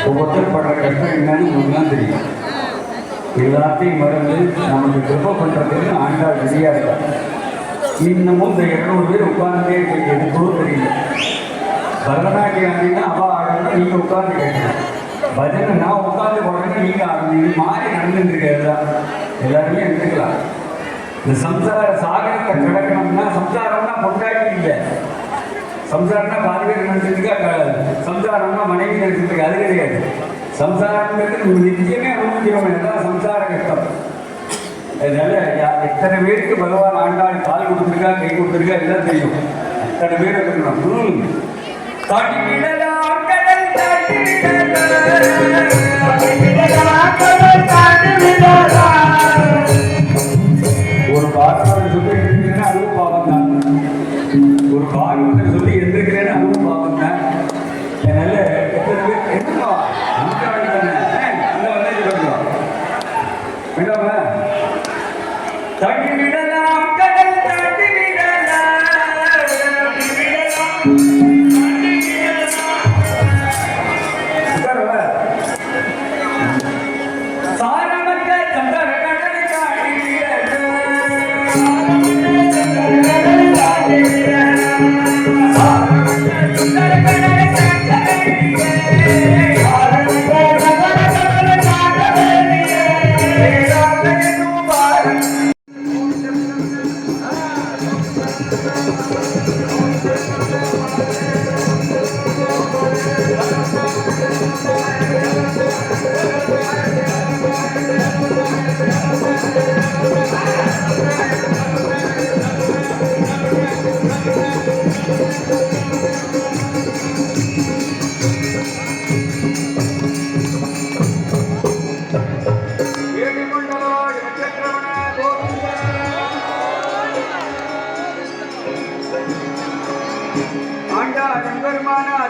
ஒவ்வொருத்தர் படுற கஷ்டம் என்னன்னு உங்களுக்கு தான் தெரியும். எல்லாத்தையும் மறந்து நமக்கு கிருப பண்றதுக்கு ஆண்டாள் ரெடியா இருக்காங்க. இன்னமும் இந்த 200 பேர் உட்கார்ந்தே இருக்கு. எதுக்கோ தெரியல. பரதநாட்டியம் ஆடினா அவ ஆடணும், நீங்க உட்கார்ந்து கேட்கணும். பஜனை நான் உட்கார்ந்து போடுறேன்னா நீங்க ஆடணும். இது மாதிரி நடந்துட்டு இருக்கிறது எல்லாருமே எடுத்துக்கலாம். இந்த சம்சார சாகரத்தை கிடக்கணும்னா சம்சாரம்னா பொண்டாட்டி இல்லை. சம்சாரம்னா பாதி பேர் நினைச்சிருக்கா, சம்சாரம்னா மனைவி நினைச்சிருக்கா, அது கிடையாது. சம்சாரம்ங்கிறது நம்ம நிச்சயமே அனுபவிக்கிறோம். எல்லாம் சம்சார கஷ்டம். அதனால எத்தனை பேருக்கு பகவான் ஆண்டாள் கால் கொடுத்துருக்கா, கை கொடுத்துருக்கா எல்லாம் தெரியும். அத்தனை பேர் இருக்கணும். காட்டி விடலாம் கடல் காட்டி ஒரு பாடல் சொல்லி இருந்தீங்கன்னா அதுவும் பாவம் தான். ஒரு பாடல் சொல்லி இருந்திருக்கிறேன்னு அதுவும் பாவம் தான். அதனால எத்தனை பேர் என்னமா அந்த வழி தானே அந்த வந்து சொல்லுவோம் வேண்டாமா? தாட்டி விடலாம் கடல் தாட்டி விடலாம் சாரமற்ற சந்தர கடலை காட்டி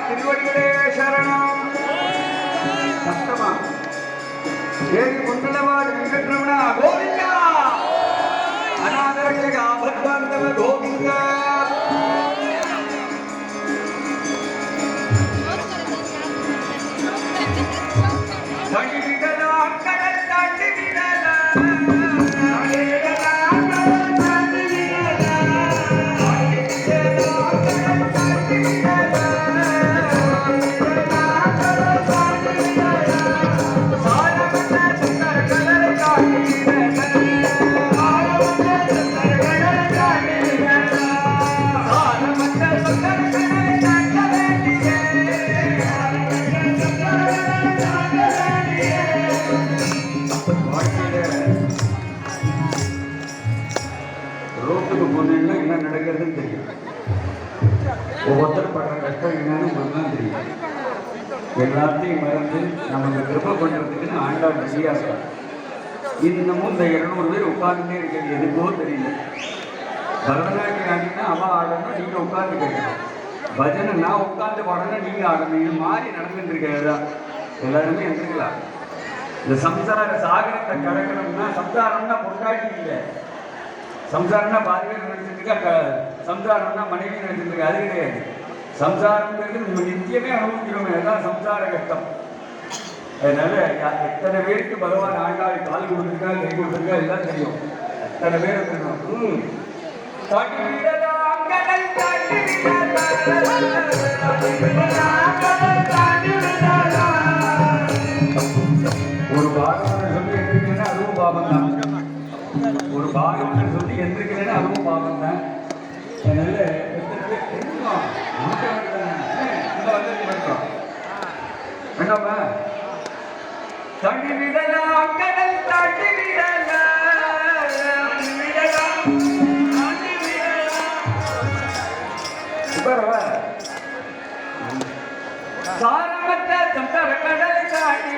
திருவடிகளே சரணம். சப்தமா ஏழு குண்டலவாடு வெங்கட்ரமண கோவிந்தா, அநாதரட்சக ஆபத்பாந்தவ கோவிந்தா. தாண்டி விடலாம் கடல் தாண்டி விடலாம் என்ன நடக்கிறதுன்னு தெரியும். ஒவ்வொருத்தர் படுற கஷ்டம் என்னன்னு உங்களுக்கு தான் தெரியும். எல்லாத்தையும் மறந்து நமக்கு கிருப பண்றதுக்குன்னு ஆண்டாள் ரெடியா இருக்காங்க. இன்னமும் இந்த 200 பேர் உட்கார்ந்துட்டே இருக்கிறது எதுக்கோ தெரியல. பரதநாட்டியம் ஆடினா அவ ஆடணும், நீங்க உட்கார்ந்து கேட்கணும். பஜனை நான் உட்கார்ந்து பாடணும், நீங்க ஆடணும். இது மாதிரி நடந்துட்டு இருக்கிறது தான். எல்லாருமே எடுத்துக்கலாம். இந்த சம்சார சாகரத்தை கடக்கணும்னா சம்சாரம்னா பொண்டாட்டி இல்லை. சம்சாரம்னா பாதி பேர் நினைச்சிருக்கா, சம்சாரம்னா மனைவி நினைச்சிருக்கா, அது கிடையாது. சம்சாரம்ங்கிறது நம்ம நிச்சயமே அனுபவிக்கிறோம். எல்லாம் சம்சார கஷ்டம். அதனால எத்தனை பேருக்கு பகவான் ஆண்டாள் கால் கொடுத்துருக்கா, கை கொடுத்துருக்கா எல்லாம் தெரியும். எத்தனை பேர் இருக்கணும். தாட்டி விடலாம் கடல் தாட்டி ஒரு பாகம் சொல்லி எடுத்துக்கிட்டேன்னா அதுவும் பாவம் தான். ஒரு பாகம்னு சொல்லி எந்திரிக்கிறேன்னு அதுவும் பாவம் தான். அதனால என்னப்பா தாண்டி விடலாம் கடல் தாண்டி சாரமற்ற சந்தர கடலை தாண்டி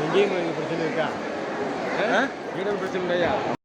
இங்கேயும் பிரச்சனை இருக்கா? பிரச்சனை இல்லையா?